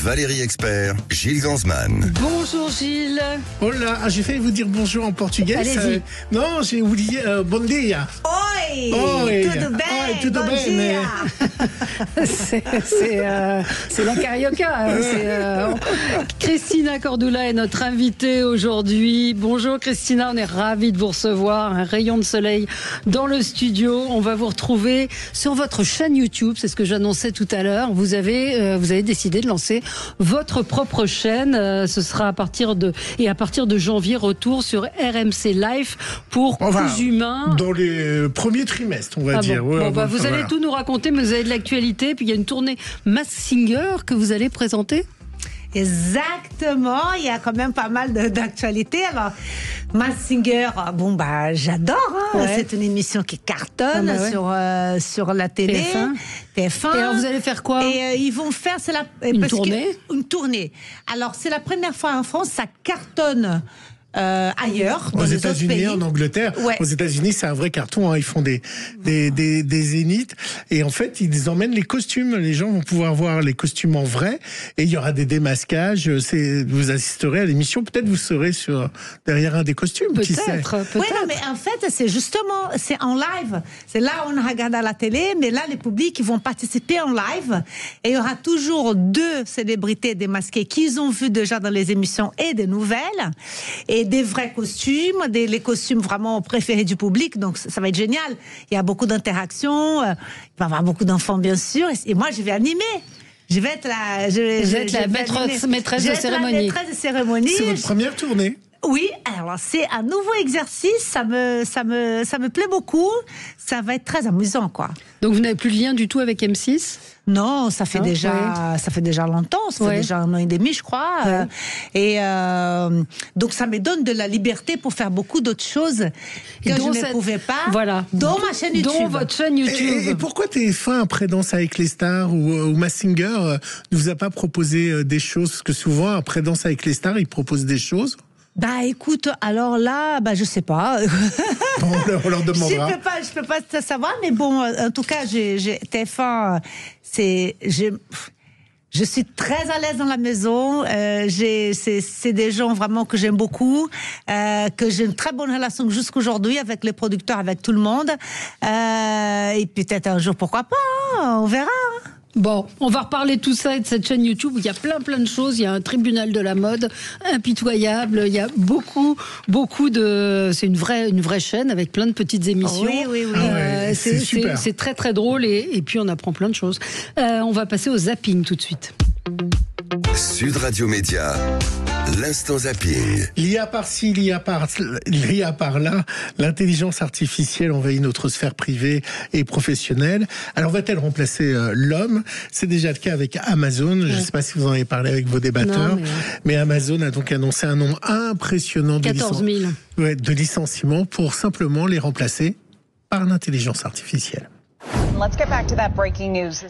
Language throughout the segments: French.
Valérie Expert, Gilles Gansman. Bonjour Gilles. Oh là, j'ai failli vous dire bonjour en portugais. Allez-y. Non, j'ai oublié bon dia. Oi, Oi. tudo bem? Oi, tudo Bom bem, dia. C'est la carioca. Christina Cordula est notre invitée aujourd'hui. Bonjour Christina, on est ravis de vous recevoir. Un rayon de soleil dans le studio. On va vous retrouver sur votre chaîne YouTube. C'est ce que j'annonçais tout à l'heure. Vous avez décidé de lancer votre propre chaîne. Ce sera à partir de janvier, retour sur RMC Live pour Cousu Humain. Dans les premiers trimestres, on va dire. Bon, vous allez tout nous raconter, mais vous avez de l'actualité. Puis il y a une tournée Masked Singer que vous allez présenter. Exactement, il y a quand même pas mal d'actualités. Alors, Masked Singer, j'adore. Ouais. C'est une émission qui cartonne sur la télé. TF1. Et alors, vous allez faire quoi? Et ils vont faire une tournée. Une tournée. Alors, c'est la première fois en France, ça cartonne. Ailleurs, dans aux les États-Unis, autres pays. en Angleterre. Ouais. Aux États-Unis, c'est un vrai carton. Ils font des zéniths. Et en fait, ils emmènent les costumes. Les gens vont pouvoir voir les costumes en vrai. Et il y aura des démasquages. Vous assisterez à l'émission. Peut-être vous serez derrière un des costumes. Qui sait. Peut-être. Oui, non, mais en fait, c'est en live. C'est là où on regarde à la télé, mais là, les publics, ils vont participer en live. Et il y aura toujours 2 célébrités démasquées qu'ils ont vues déjà dans les émissions et des nouvelles. Et des vrais costumes, les costumes vraiment préférés du public. Donc, ça va être génial. Il y a beaucoup d'interactions. Il va y avoir beaucoup d'enfants, bien sûr. Et moi, je vais animer. Je vais être la maîtresse de cérémonie. C'est votre première tournée. Oui, alors c'est un nouveau exercice, ça me plaît beaucoup, ça va être très amusant, quoi. Donc vous n'avez plus de lien du tout avec M6 ? Non, ça fait déjà longtemps, ça fait déjà 1 an et demi, je crois. Ouais. Donc ça me donne de la liberté pour faire beaucoup d'autres choses que je ne pouvais pas. Voilà. Dans ma chaîne YouTube. Dans votre chaîne YouTube. Et pourquoi TF1 après Danse avec les stars ou Masked Singer ne vous a pas proposé des choses? Parce que souvent après Danse avec les stars, ils proposent des choses. Écoute, alors là, je sais pas. On leur demandera. Je peux pas savoir, mais bon, en tout cas, TF1, je suis très à l'aise dans la maison. C'est des gens vraiment que j'aime beaucoup, que j'ai une très bonne relation jusqu'aujourd'hui avec les producteurs, avec tout le monde. Et peut-être un jour, pourquoi pas, on verra. Bon, on va reparler de tout ça et de cette chaîne YouTube où il y a plein de choses. Il y a un tribunal de la mode impitoyable. Il y a beaucoup de. C'est une vraie chaîne avec plein de petites émissions. Oui. C'est super. C'est très très drôle et puis on apprend plein de choses. On va passer au zapping tout de suite. Sud Radio Média, l'instant zapping. Il y a par-ci, il y a par-là, l'intelligence artificielle envahit notre sphère privée et professionnelle. Alors va-t-elle remplacer l'homme? C'est déjà le cas avec Amazon. Je ne sais pas si vous en avez parlé avec vos débatteurs, mais Amazon a donc annoncé un nombre impressionnant 14 000. de licenciements pour simplement les remplacer par l'intelligence artificielle.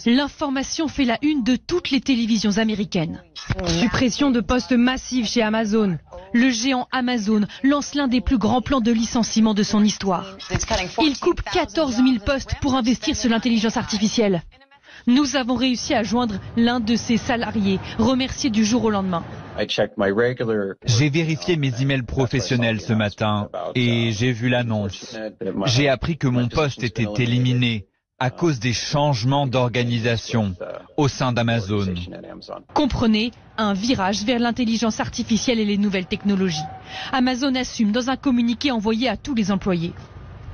L'information fait la une de toutes les télévisions américaines. Suppression de postes massifs chez Amazon. Le géant Amazon lance l'un des plus grands plans de licenciement de son histoire. Il coupe 14 000 postes pour investir sur l'intelligence artificielle. Nous avons réussi à joindre l'un de ses salariés, remercié du jour au lendemain. J'ai vérifié mes emails professionnels ce matin et j'ai vu l'annonce. J'ai appris que mon poste était éliminé à cause des changements d'organisation au sein d'Amazon. Comprenez, un virage vers l'intelligence artificielle et les nouvelles technologies. Amazon assume dans un communiqué envoyé à tous les employés.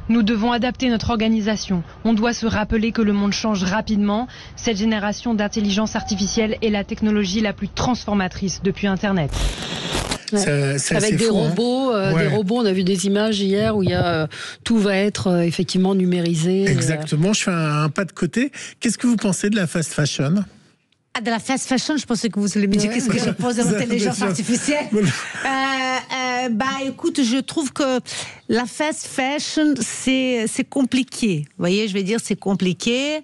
Nous devons adapter notre organisation. On doit se rappeler que le monde change rapidement. Cette génération d'intelligence artificielle est la technologie la plus transformatrice depuis Internet. C'est avec des robots, des robots. On a vu des images hier où tout va être effectivement numérisé. Exactement. Je fais un pas de côté. Qu'est-ce que vous pensez de la fast fashion? De la fast fashion, je pensais que vous allez me dire qu'est-ce que je pense de l'intelligence artificielle. Écoute, je trouve que la fast fashion, c'est compliqué. Vous voyez, je vais dire, c'est compliqué.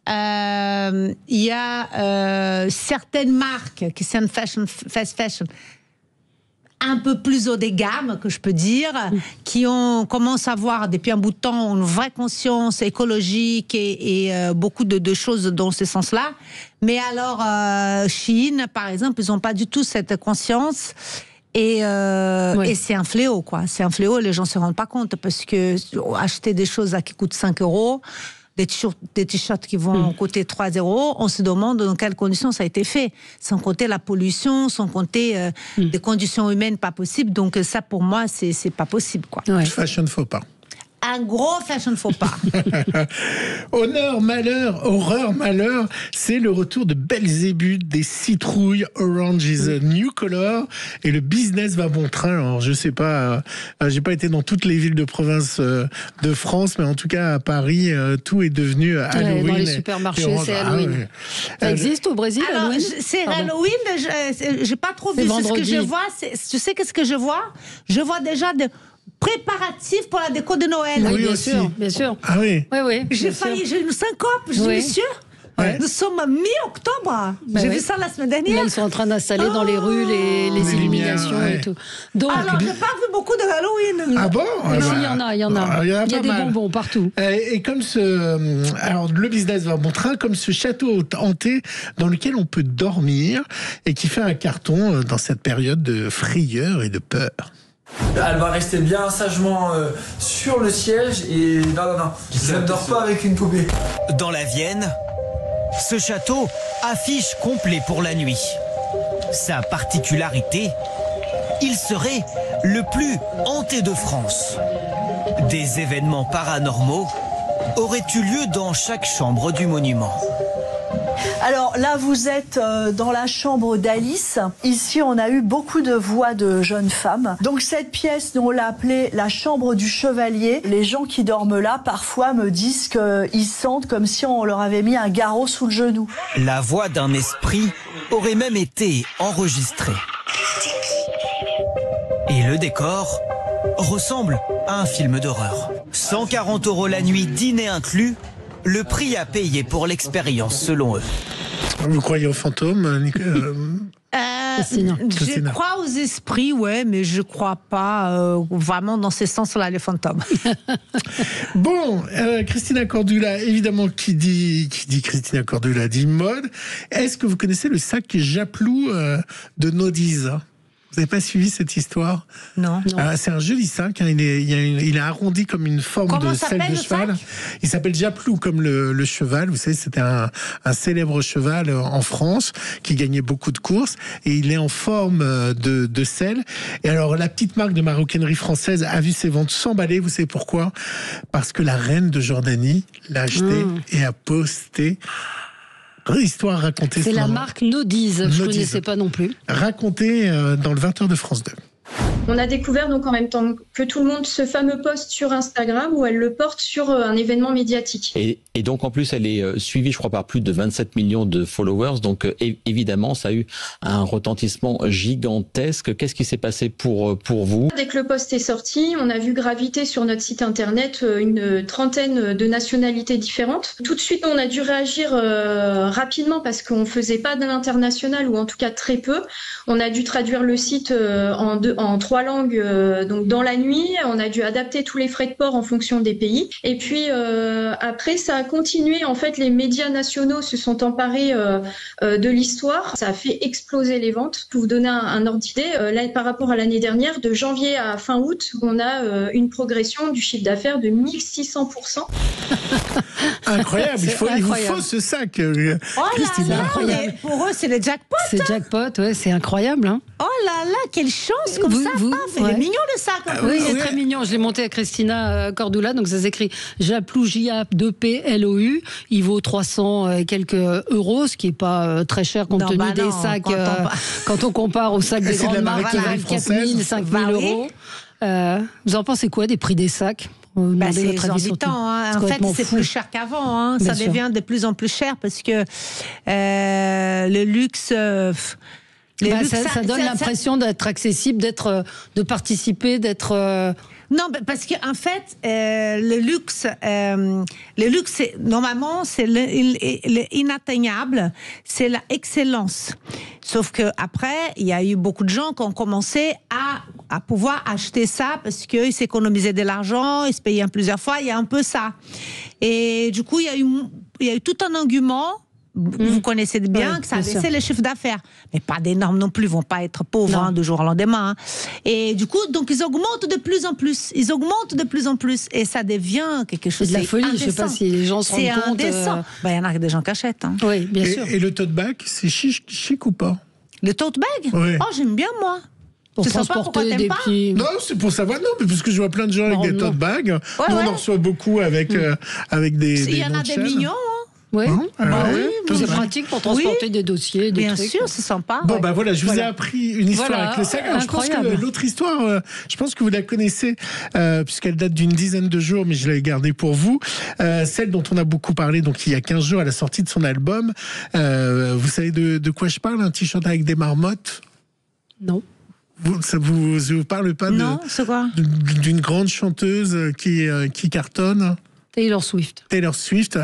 Il y a certaines marques qui sont fast fashion un peu plus haut des gammes, que je peux dire, qui commencent à avoir depuis un bout de temps une vraie conscience écologique et beaucoup de choses dans ce sens-là. Mais alors, Chine, par exemple, ils n'ont pas du tout cette conscience. Et c'est un fléau, quoi. C'est un fléau, les gens ne se rendent pas compte, parce que acheter des choses qui coûtent 5 €, des t-shirts qui vont coûter 3 €, on se demande dans quelles conditions ça a été fait. Sans compter la pollution, sans compter des conditions humaines pas possibles. Donc ça, pour moi, c'est pas possible, quoi. Ouais. Fashion faux pas. Un gros fashion faux pas. Honneur, malheur, horreur, malheur, c'est le retour de Belzébuth, des citrouilles. Orange is a new color, et le business va bon train. Alors, je sais pas, j'ai pas été dans toutes les villes de province de France, mais en tout cas à Paris, tout est devenu Halloween. Dans les supermarchés, c'est Halloween. Ça existe au Brésil, alors, Halloween? C'est Halloween, j'ai pas trop vu. Ce que je vois, tu sais qu'est-ce que je vois? Je vois déjà de préparatifs pour la déco de Noël. Oui, bien sûr, bien sûr. Ah oui. Oui. J'ai une syncope, je suis sûr. Ouais. Nous sommes mi-octobre. J'ai vu ça la semaine dernière. Là, ils sont en train d'installer dans les rues les illuminations et tout. Donc, alors, j'ai pas vu beaucoup de Halloween. Ah bon? Si, il y en a. Il y a des bonbons partout. Et comme alors le business va bon train, comme ce château hanté dans lequel on peut dormir et qui fait un carton dans cette période de frayeur et de peur. Elle va rester bien sagement sur le siège et non, je ne dors pas avec une poupée. Dans la Vienne, ce château affiche complet pour la nuit. Sa particularité, il serait le plus hanté de France. Des événements paranormaux auraient eu lieu dans chaque chambre du monument. Alors là, vous êtes dans la chambre d'Alice. Ici, on a eu beaucoup de voix de jeunes femmes. Donc cette pièce, on l'a appelée la chambre du chevalier. Les gens qui dorment là, parfois, me disent qu'ils sentent comme si on leur avait mis un garrot sous le genou. La voix d'un esprit aurait même été enregistrée. Et le décor ressemble à un film d'horreur. 140 € la nuit, dîner inclus. Le prix à payer pour l'expérience, selon eux. Vous croyez aux fantômes, je crois aux esprits, ouais, mais je crois pas vraiment dans ces sens-là, les fantômes. Bon, Christina Cordula, évidemment, qui dit Christina Cordula dit mode. Est-ce que vous connaissez le sac Japlou de Nodiz? Vous n'avez pas suivi cette histoire? Non. C'est un joli sac, hein. Il est arrondi comme une forme de selle de cheval. Il s'appelle Japlou comme le cheval. Vous savez, c'était un célèbre cheval en France qui gagnait beaucoup de courses, et il est en forme de selle. Et alors, la petite marque de maroquinerie française a vu ses ventes s'emballer. Vous savez pourquoi? Parce que la reine de Jordanie l'a acheté et a posté. Histoire racontée. C'est la marque Nodiz, je ne connaissais pas non plus. Racontée dans le 20h de France 2. On a découvert donc en même temps que tout le monde ce fameux post sur Instagram où elle le porte sur un événement médiatique. Et donc en plus elle est suivie je crois par plus de 27 millions de followers, donc évidemment ça a eu un retentissement gigantesque. Qu'est-ce qui s'est passé pour vous? Dès que le post est sorti, on a vu graviter sur notre site internet une trentaine de nationalités différentes. Tout de suite on a dû réagir rapidement parce qu'on faisait pas de l'international, ou en tout cas très peu. On a dû traduire le site en 3 langues donc dans la nuit. On a dû adapter tous les frais de port en fonction des pays. Et puis après, ça a continué. En fait, les médias nationaux se sont emparés de l'histoire. Ça a fait exploser les ventes. Pour vous donner un ordre d'idée, là, par rapport à l'année dernière, de janvier à fin août, on a une progression du chiffre d'affaires de 1600%. Incroyable, il vous faut ce sac. Christina. Mais pour eux, c'est le jackpot. C'est jackpot, ouais, c'est incroyable. Hein. Oh là là, quelle chance comme ça. Il est mignon le sac. Oui, il est très mignon. Je l'ai monté à Christina Cordula, donc ça s'écrit Japlou, J-A-2-P-L-O-U. Il vaut 300 et quelques €, ce qui n'est pas très cher compte tenu des sacs. Quand on compare aux sacs des grandes marques qui valent 4 000, 5 000 €. Vous en pensez quoi des prix des sacs? C'est exorbitant. En fait, c'est plus cher qu'avant. Ça devient de plus en plus cher parce que le luxe... ça donne l'impression d'être accessible, de participer, d'être Non, parce qu'en fait, le luxe, normalement, c'est l'inatteignable, c'est l'excellence. Sauf que après, il y a eu beaucoup de gens qui ont commencé à pouvoir acheter ça parce qu'ils s'économisaient de l'argent, ils se payaient en plusieurs fois. Il y a un peu ça. Et du coup, il y a eu tout un argument. Vous connaissez bien que ça a baissé les chiffres d'affaires. Mais pas d'énormes non plus, ils vont pas être pauvres du jour au lendemain. Et du coup, donc ils augmentent de plus en plus. Et ça devient quelque chose de la folie, indécent. Je sais pas si les gens se rendent compte. C'est indécent. Il y en a des gens qui achètent. Hein. Oui, bien sûr. Et le tote bag, c'est chic ou pas? Le tote bag? Oui. Oh, j'aime bien, moi. Pour transporter des petits... Non, c'est pour savoir, non, mais parce que je vois plein de gens avec des tote bags. Nous, on en reçoit beaucoup avec des Il y en a des mignons, hein. Oui, c'est vrai. pratique pour transporter des dossiers, des trucs. Bien sûr, c'est sympa. Bon, voilà, je vous ai appris une histoire avec le sac. Alors, je pense que l'autre histoire, je pense que vous la connaissez, puisqu'elle date d'une dizaine de jours, mais je l'ai gardée pour vous. Celle dont on a beaucoup parlé, donc il y a 15 jours, à la sortie de son album. Vous savez de quoi je parle? Un t-shirt avec des marmottes? Non. Ça vous parle pas? Non, c'est quoi? D'une grande chanteuse qui cartonne? Taylor Swift,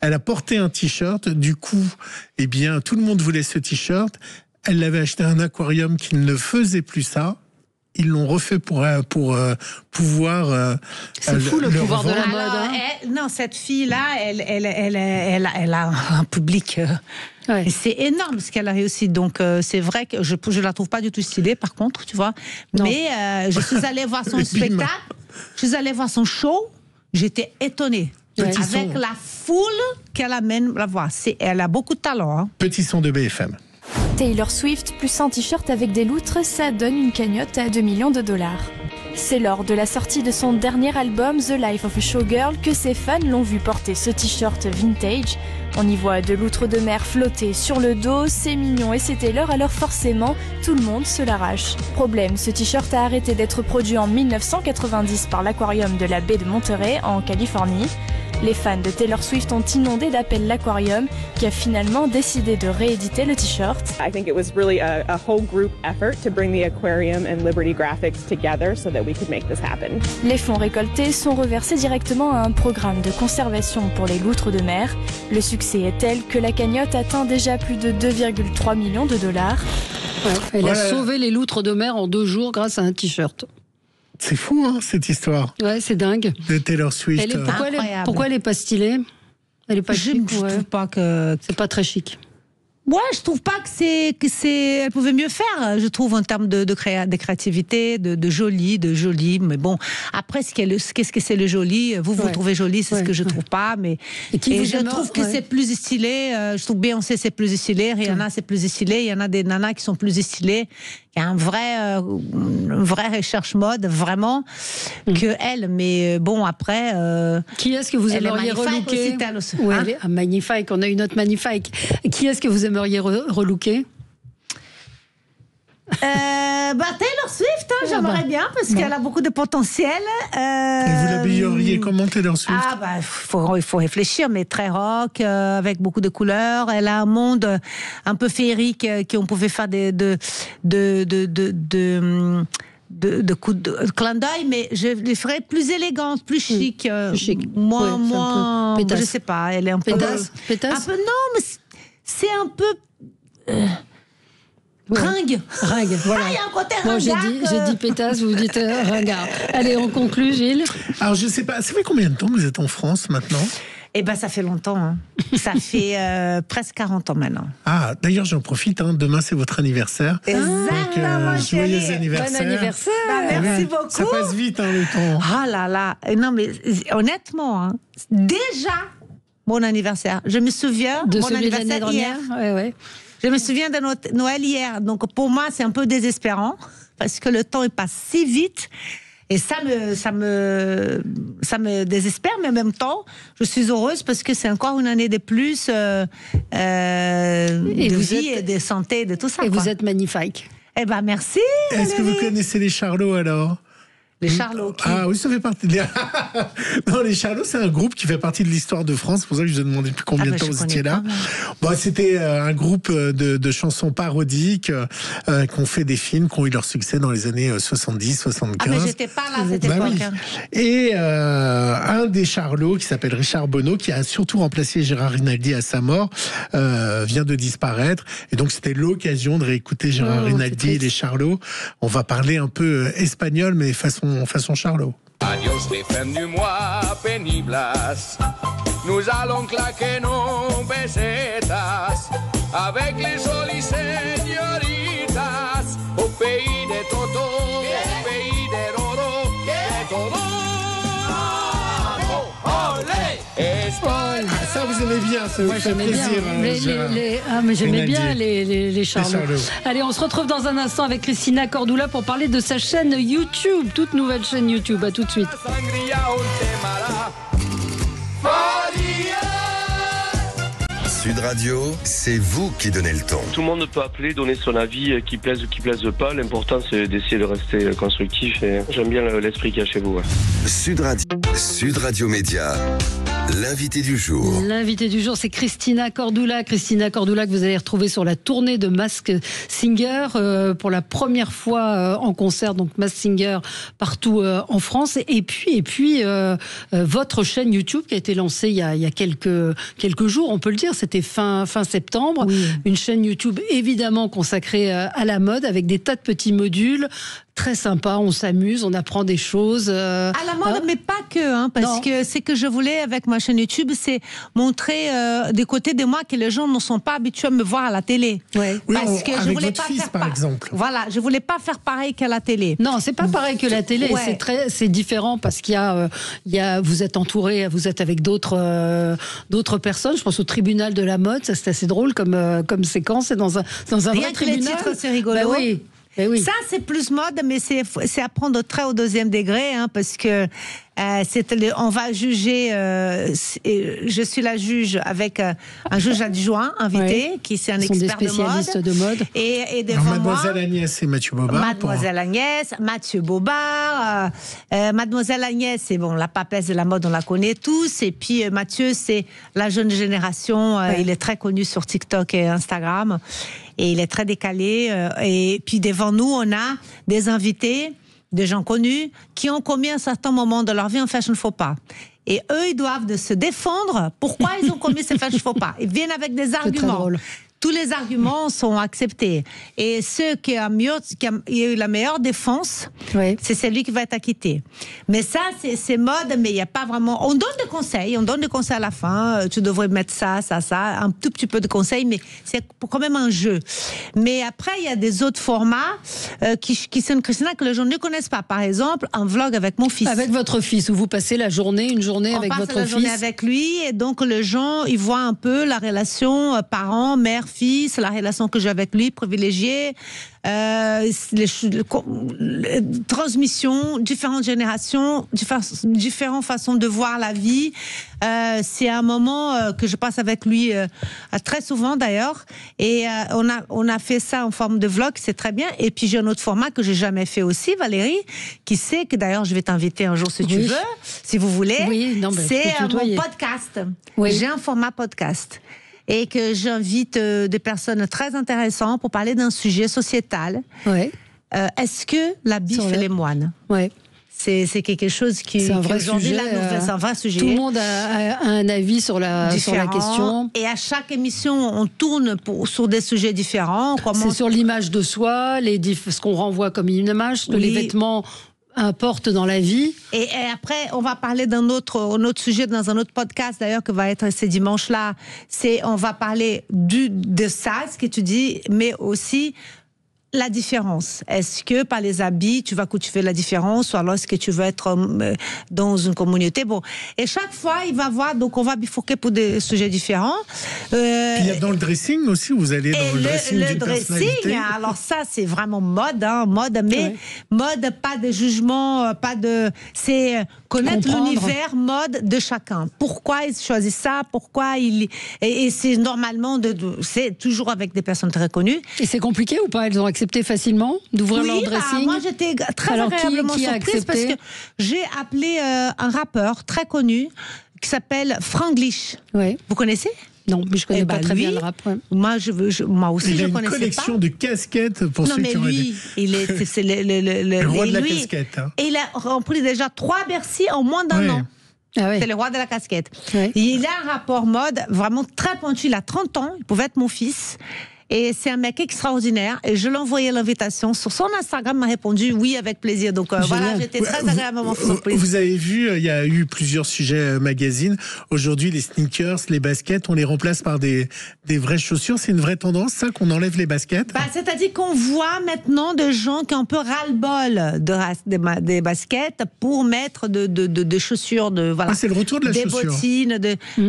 elle a porté un t-shirt, du coup, eh bien, tout le monde voulait ce t-shirt. Elle l'avait acheté à un aquarium qui ne faisait plus ça. Ils l'ont refait pour pouvoir... C'est fou le pouvoir de la mode. Alors, non, cette fille-là, elle a un public... C'est énorme ce qu'elle a réussi. Donc, c'est vrai que je la trouve pas du tout stylée, par contre, tu vois. Non. Mais je suis allée voir son spectacle, je suis allée voir son show. J'étais étonnée avec la foule qu'elle amène la voir. Elle a beaucoup de talent. Hein. Petit son de BFM. Taylor Swift plus un t-shirt avec des loutres, ça donne une cagnotte à $2 millions. C'est lors de la sortie de son dernier album The Life of a Showgirl que ses fans l'ont vu porter ce t-shirt vintage. On y voit de loutres de mer flotter sur le dos, c'est mignon et c'est Taylor, alors forcément, tout le monde se l'arrache. Problème, ce t-shirt a arrêté d'être produit en 1990 par l'aquarium de la baie de Monterey, en Californie. Les fans de Taylor Swift ont inondé d'appels l'aquarium, qui a finalement décidé de rééditer le t-shirt. I think it was really a whole group effort to bring the aquarium and Liberty Graphics together so that we could make this happen. Les fonds récoltés sont reversés directement à un programme de conservation pour les loutres de mer. Le succès est tel que la cagnotte atteint déjà plus de $2,3 millions. Elle a sauvé les loutres de mer en 2 jours grâce à un t-shirt. C'est fou, hein, cette histoire. Ouais, c'est dingue. De Taylor Swift. Pourquoi elle est pas stylée? Elle est pas chic. Je trouve pas que c'est pas très chic. Ouais, je trouve pas que c'est. Elle pouvait mieux faire, je trouve, en termes de créativité, de joli. Mais bon, après, qu'est-ce que c'est le joli? Vous le trouvez joli, c'est ce que je trouve pas. Mais et je trouve que c'est plus stylé. Je trouve Beyoncé c'est plus stylé, Rihanna c'est plus stylé. Il y en a des nanas qui sont plus stylées. Il y a une vraie recherche mode, vraiment, que elle. Mais bon, après. Qui est-ce que vous aimeriez relooker? Oui, elle est magnifique. On a une autre magnifique. Qui est-ce que vous aimeriez relooker? Taylor Swift, j'aimerais bien parce qu'elle a beaucoup de potentiel. Et vous l'habilleriez comment, Taylor Swift? Il faut réfléchir, mais très rock, avec beaucoup de couleurs. Elle a un monde un peu féerique qu'on pouvait faire de clin d'œil, mais je les ferais plus élégantes, plus chic, moins, je sais pas, elle est un peu pétasse. Un peu, non, mais c'est un peu ringue. Voilà. Il y a un côté ringard. J'ai dit pétasse, vous dites ringard. Allez, on conclut, Gilles. Alors, je sais pas, ça fait combien de temps que vous êtes en France maintenant? Eh ben, ça fait longtemps. Hein. Ça fait presque 40 ans maintenant. Ah, d'ailleurs, j'en profite. Hein, demain, c'est votre anniversaire. Exactement, donc, joyeux anniversaire. Bon anniversaire. Merci beaucoup. Ça passe vite, hein, le temps. Ah là là. Non, mais honnêtement, hein, déjà, mon anniversaire. Je me souviens de mon celui de l'année anniversaire hier. Ouais. Je me souviens de notre Noël hier. Donc, pour moi, c'est un peu désespérant parce que le temps, il passe si vite. Et ça me désespère, mais en même temps, je suis heureuse parce que c'est encore une année de plus de vie et de santé, de tout ça. Et vous êtes magnifique. Eh ben, merci. Est-ce que vous connaissez les Charlots, alors? Les Charlots. Ah oui, ça fait partie de... Non, les Charlots, c'est un groupe qui fait partie de l'histoire de France. C'est pour ça que je vous ai demandé depuis combien de temps vous étiez là. Bon, c'était un groupe de chansons parodiques qui ont fait des films, qui ont eu leur succès dans les années 70, 75. Ah, mais j'étais pas là à cette époque. Oui. Et un des Charlots, qui s'appelle Richard Bonneau, qui a surtout remplacé Gérard Rinaldi à sa mort, vient de disparaître. Et donc, c'était l'occasion de réécouter Gérard Rinaldi et les Charlots. On va parler un peu espagnol, mais façon Charlot. Adiós, defendu-moi péniblas. Nous allons claquer nos pesetas avec les jolies señoritas au pays de Toto, au pays de Roro, de todo. Olé! Espagne! Ça, vous aimez bien, ça vous fait plaisir. Mais j'aimais bien les Charlots. Allez, on se retrouve dans un instant avec Cristina Cordula pour parler de sa chaîne YouTube, toute nouvelle chaîne YouTube. À tout de suite. Sud Radio, c'est vous qui donnez le ton. Tout le monde peut appeler, donner son avis, qui plaise ou qui plaise pas. L'important, c'est d'essayer de rester constructif. Et j'aime bien l'esprit qu'il y a chez vous. Ouais. Sud Radio Média. L'invité du jour. L'invité du jour, c'est Cristina Cordula. Cristina Cordula que vous allez retrouver sur la tournée de Masked Singer pour la première fois en concert, donc Masked Singer partout en France. Et puis votre chaîne YouTube qui a été lancée il y a quelques jours, on peut le dire, c'était fin septembre. Oui. Une chaîne YouTube évidemment consacrée à la mode avec des tas de petits modules. Très sympa, on s'amuse, on apprend des choses. À la mode, mais pas que, parce que c'est que je voulais avec ma chaîne YouTube, c'est montrer des côtés de moi que les gens ne sont pas habitués à me voir à la télé. Ouais. Parce que je voulais pas faire par exemple. Voilà, je voulais pas faire pareil qu'à la télé. Non, c'est pas pareil que la télé. Ouais. C'est différent parce qu'il y a, vous êtes entouré, vous êtes avec d'autres personnes. Je pense au tribunal de la mode, ça c'est assez drôle comme séquence. C'est dans un vrai tribunal. Les titres, c'est rigolo. Bah oui. Oui. Ça, c'est plus mode, mais c'est à prendre très au deuxième degré, parce que on va juger. Je suis la juge avec un juge adjoint invité, qui c'est un expert des spécialistes de mode. Et devant Mademoiselle Agnès et Mathieu Bobard. Mademoiselle Agnès, Mathieu Bobard. Mademoiselle Agnès, c'est la papesse de la mode, on la connaît tous. Et puis Mathieu, c'est la jeune génération. Il est très connu sur TikTok et Instagram. Et il est très décalé. Et puis devant nous, on a des invités, des gens connus, qui ont commis un certain moment de leur vie un fashion faux pas. Et eux, ils doivent se défendre. Pourquoi ils ont commis ce fashion faux pas? Ils viennent avec des arguments. Tous les arguments sont acceptés. Et ceux qui a eu la meilleure défense, c'est celui qui va être acquitté. Mais ça, c'est mode, mais il n'y a pas vraiment... On donne des conseils à la fin. Tu devrais mettre ça, un tout petit peu de conseils, mais c'est quand même un jeu. Mais après, il y a des autres formats qui sont, Christina, que les gens ne connaissent pas. Par exemple, un vlog avec mon fils. Avec votre fils, où vous passez une journée avec votre fils. On passe la journée avec lui, et donc les gens, ils voient un peu la relation parents, mère, fils, la relation que j'ai avec lui, privilégiée, transmission, différentes générations, différentes façons de voir la vie. C'est un moment que je passe avec lui très souvent d'ailleurs, et on a fait ça en forme de vlog, c'est très bien. Et puis j'ai un autre format que j'ai jamais fait aussi, Valérie, qui sait que d'ailleurs je vais t'inviter un jour si tu veux, si vous voulez. Oui, c'est mon podcast. Oui. J'ai un format podcast. Et que j'invite des personnes très intéressantes pour parler d'un sujet sociétal. Ouais. Est-ce que l'habit fait les moines? Ouais. C'est quelque chose qui... C'est un vrai sujet. C'est un vrai sujet. Tout le monde a un avis sur la question. Et à chaque émission, on tourne sur des sujets différents. C'est sur l'image de soi, ce qu'on renvoie comme une image, que les vêtements importe dans la vie. Et après, on va parler d'un autre sujet dans un autre podcast, d'ailleurs, que va être ces dimanches-là. On va parler de ça, ce que tu dis, mais aussi la différence. Est-ce que par les habits, tu vas cultiver la différence, ou alors est-ce que tu veux être dans une communauté? Bon. Et chaque fois, il va voir, donc on va bifurquer pour des sujets différents. Puis il y a dans le dressing aussi, vous allez dans le dressing d'une personnalité. Alors ça, c'est vraiment mode, mais mode, pas de jugement, pas de... C'est connaître comprendre. l'univers mode de chacun. Pourquoi il choisit ça, pourquoi il... Et c'est normalement, c'est toujours avec des personnes très connues. Et c'est compliqué ou pas? Elles ont accepté facilement d'ouvrir leur dressing? Moi j'étais très Alors, agréablement qui a surprise parce accepté? que j'ai appelé un rappeur très connu qui s'appelle Franglish. Ouais. Vous connaissez? Non, mais je connais pas très bien le rap. Ouais. Moi aussi, il je a une connaissais collection pas. de casquettes pour Non, ceux mais qui auraient lui, c'est le roi de la lui, casquette. Hein. Et il a rempli déjà 3 Bercy en moins d'un an. Ah ouais. C'est le roi de la casquette. Ouais. Il a un rapport mode vraiment très pointu. Il a 30 ans, il pouvait être mon fils. Et c'est un mec extraordinaire. Et je lui ai envoyé l'invitation. Sur son Instagram, il m'a répondu oui, avec plaisir. Donc voilà, j'étais très agréablement surprise. Vous avez vu, il y a eu plusieurs sujets magazines. Aujourd'hui, les sneakers, les baskets, on les remplace par des vraies chaussures. C'est une vraie tendance, ça, qu'on enlève les baskets? C'est-à-dire qu'on voit maintenant des gens qui ont un peu ras-le-bol des baskets pour mettre de chaussures. Voilà, c'est le retour de la chaussure. Des bottines.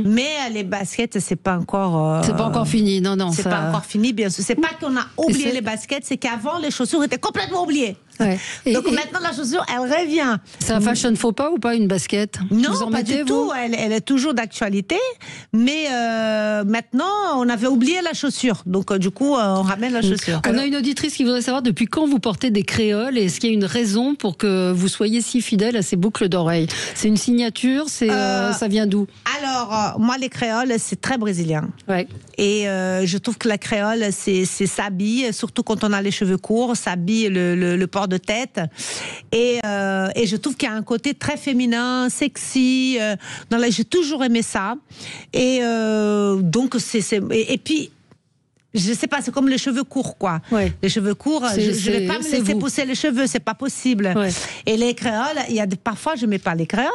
Mais les baskets, c'est pas encore... c'est pas encore fini, non. C'est pas encore fini. Bien sûr. C'est pas qu'on a oublié les baskets, c'est qu'avant, les chaussures étaient complètement oubliées. Ouais. Donc maintenant, la chaussure, elle revient. C'est un fashion faux pas ou pas, une basket? Non, vous en pas mettez, du tout. vous? Elle est toujours d'actualité. Mais maintenant, on avait oublié la chaussure. Donc du coup, on ramène la chaussure. On a une auditrice qui voudrait savoir depuis quand vous portez des créoles et est-ce qu'il y a une raison pour que vous soyez si fidèle à ces boucles d'oreilles? C'est une signature? Ça vient d'où? Alors, moi, les créoles, c'est très brésilien. Ouais. Et je trouve que la créole, c'est s'habille, surtout quand on a les cheveux courts, s'habille le port de tête. Et je trouve qu'il y a un côté très féminin, sexy. J'ai toujours aimé ça. Et donc, et puis... Je sais pas, c'est comme les cheveux courts, quoi. Ouais. Les cheveux courts, je vais pas me laisser pousser les cheveux, c'est pas possible. Ouais. Et les créoles, parfois je mets pas les créoles,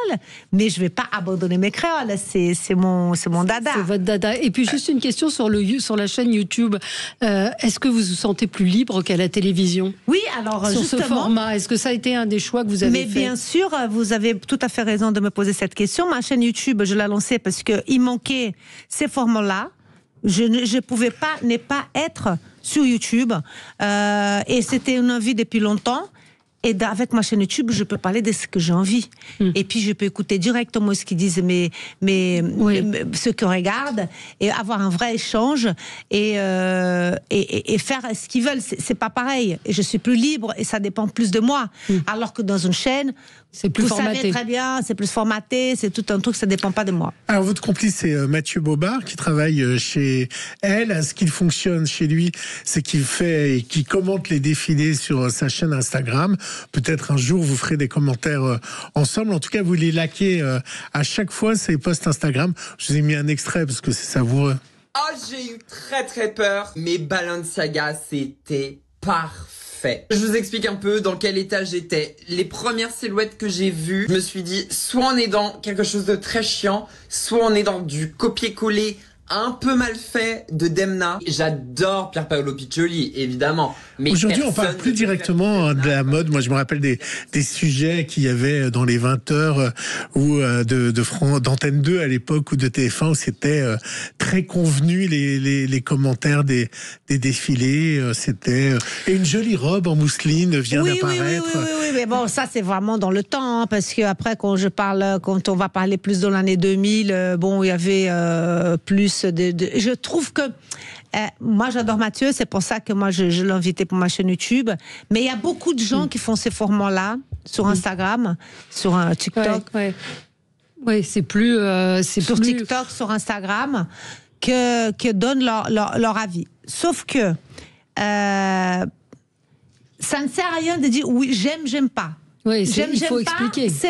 mais je vais pas abandonner mes créoles. C'est mon dada. C'est votre dada. Et puis juste une question sur la chaîne YouTube. Est-ce que vous vous sentez plus libre qu'à la télévision? Oui, alors sur justement, ce format, est-ce que ça a été un des choix que vous avez fait? Mais bien sûr, vous avez tout à fait raison de me poser cette question. Ma chaîne YouTube, je l'ai lancée parce qu'il manquait ces formats-là. Je ne pouvais pas ne pas être sur YouTube. Et c'était une envie depuis longtemps. Et avec ma chaîne YouTube, je peux parler de ce que j'ai envie. Et puis, je peux écouter directement ce qu'ils disent ceux qui regardent et avoir un vrai échange et faire ce qu'ils veulent. C'est pas pareil. Et je suis plus libre et ça dépend plus de moi. Alors que dans une chaîne, c'est plus formaté. Vous savez très bien, c'est plus formaté, c'est tout un truc, ça dépend pas de moi. Alors, votre complice, c'est Mathieu Bobard, qui travaille chez Elle. Ce qu'il fonctionne chez lui, c'est qu'il commente les défilés sur sa chaîne Instagram. Peut-être un jour, vous ferez des commentaires ensemble. En tout cas, vous les likez à chaque fois, ces posts Instagram. Je vous ai mis un extrait parce que c'est savoureux. Oh, j'ai eu très peur. Mais Balenciaga, c'était parfait. Je vous explique un peu dans quel état j'étais. Les premières silhouettes que j'ai vues, je me suis dit, soit on est dans quelque chose de très chiant, soit on est dans du copier-coller un peu mal fait de Demna. J'adore Pierpaolo Piccioli, évidemment. Mais aujourd'hui, on parle plus directement de la mode. Moi, je me rappelle des sujets qu'il y avait dans les 20 heures ou d'Antenne 2 à l'époque ou de TF1 où c'était très convenu les commentaires des défilés. C'était une jolie robe en mousseline vient d'apparaître. Oui, mais bon, ça c'est vraiment dans le temps, hein, parce que après quand on va parler plus dans l'année 2000, il y avait plus je trouve que moi j'adore Mathieu, c'est pour ça que moi je l'ai invité pour ma chaîne YouTube, mais il y a beaucoup de gens qui font ces formats-là sur Instagram, sur TikTok. Oui, c'est plus sur TikTok, sur Instagram, que donnent leur avis. Sauf que ça ne sert à rien de dire oui, j'aime pas. Oui, il faut expliquer. Ce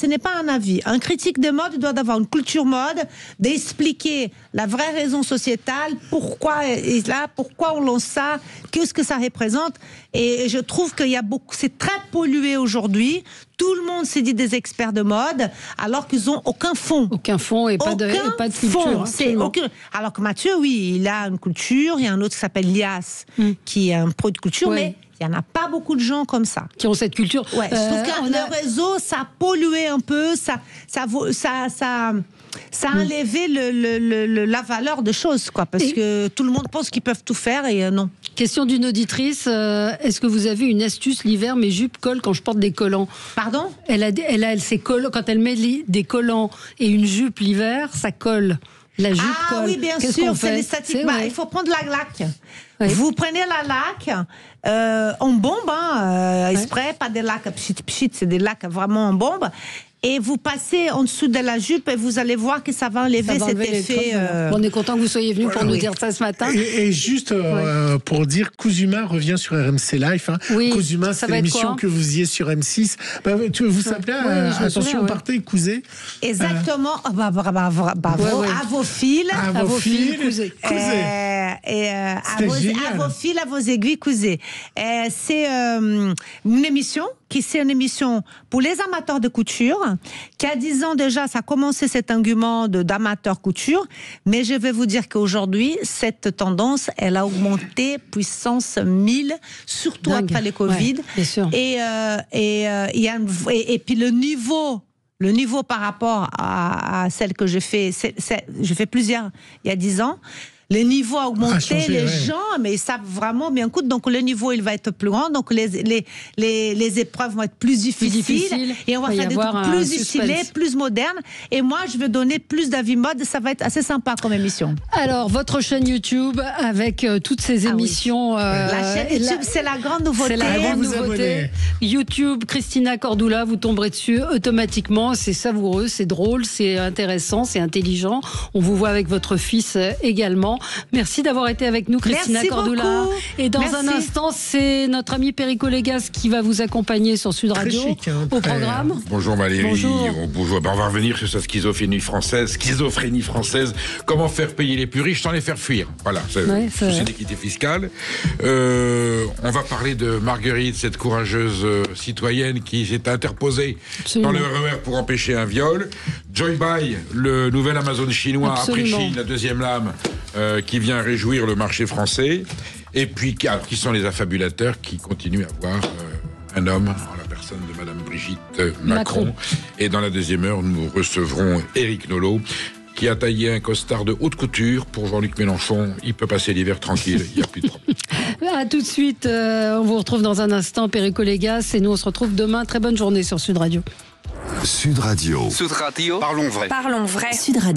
n'est pas un avis. Un critique de mode doit avoir une culture mode, d'expliquer la vraie raison sociétale, pourquoi on lance ça, qu'est-ce que ça représente. Et je trouve qu'il y a c'est très pollué aujourd'hui. Tout le monde s'est dit des experts de mode, alors qu'ils n'ont aucun fond. Aucun fond et pas de culture. Alors que Mathieu, oui, il a une culture. Il y a un autre qui s'appelle Lias, qui est un pro de culture, mais il n'y en a pas beaucoup de gens comme ça. Qui ont cette culture. Ouais, je trouve que le réseau, ça a pollué un peu, ça a enlevé la valeur de choses, quoi, parce que tout le monde pense qu'ils peuvent tout faire et non. Question d'une auditrice, est-ce que vous avez une astuce l'hiver, mes jupes collent quand je porte des collants? Pardon? Elle ses collants, quand elle met des collants et une jupe l'hiver, ça colle. La jupe colle. Ah oui, bien sûr, c'est des statiques. Il faut prendre la laque. Oui. Vous prenez la laque en bombe, exprès, pas des laques pchit, c'est des laques vraiment en bombe. Et vous passez en dessous de la jupe et vous allez voir que ça va enlever cet effet. On est content que vous soyez venu pour nous dire ça ce matin. Et juste pour dire, Kuzuma revient sur RMC Live. Oui, Kuzuma, c'est l'émission que vous faisiez sur M6. Vous s'appelez attention, partez, Kouzé. Exactement. Bravo. À vos fils. À vos fils, Kouzé. À vos fils, à vos aiguilles, Kouzé. C'est une émission c'est une émission pour les amateurs de couture, qui a 10 ans déjà, ça a commencé cet engouement d'amateurs couture, mais je vais vous dire qu'aujourd'hui, cette tendance, elle a augmenté puissance 1000, surtout après le Covid. Bien sûr. Et puis le niveau par rapport à celle que j'ai fait, je fais plusieurs il y a 10 ans. Le niveau a augmenté, les gens, mais ils savent vraiment bien coudre. Donc le niveau, il va être plus grand. Donc les épreuves vont être plus difficiles. Et on va faire des trucs plus stylés, plus modernes. Et moi, je vais donner plus d'avis mode. Ça va être assez sympa comme émission. Alors, votre chaîne YouTube avec toutes ces émissions. La chaîne YouTube, c'est la grande nouveauté. C'est la grande nouveauté. YouTube, Christina Cordula, vous tomberez dessus automatiquement. C'est savoureux, c'est drôle, c'est intéressant, c'est intelligent. On vous voit avec votre fils également. Merci d'avoir été avec nous, Christina Cordula. Beaucoup. Et dans un instant, c'est notre ami Perico Légas qui va vous accompagner sur Sud Radio au programme. Bonjour Valérie. Bonjour. On va revenir sur sa schizophrénie française. Comment faire payer les plus riches sans les faire fuir. Voilà, c'est l'équité fiscale. On va parler de Marguerite, cette courageuse citoyenne qui s'est interposée dans le RER pour empêcher un viol. Joy Bai, le nouvel Amazon chinois, après Chine, la deuxième lame, qui vient réjouir le marché français. Et puis, qui sont les affabulateurs qui continuent à voir un homme en la personne de Madame Brigitte Macron. Et dans la deuxième heure, nous recevrons Éric Nolot, qui a taillé un costard de haute couture pour Jean-Luc Mélenchon. Il peut passer l'hiver tranquille, il n'y a plus de problème. À tout de suite, on vous retrouve dans un instant, Perico Légas, et nous on se retrouve demain. Très bonne journée sur Sud Radio. Sud Radio. Sud Radio. Parlons vrai. Parlons vrai. Sud Radio.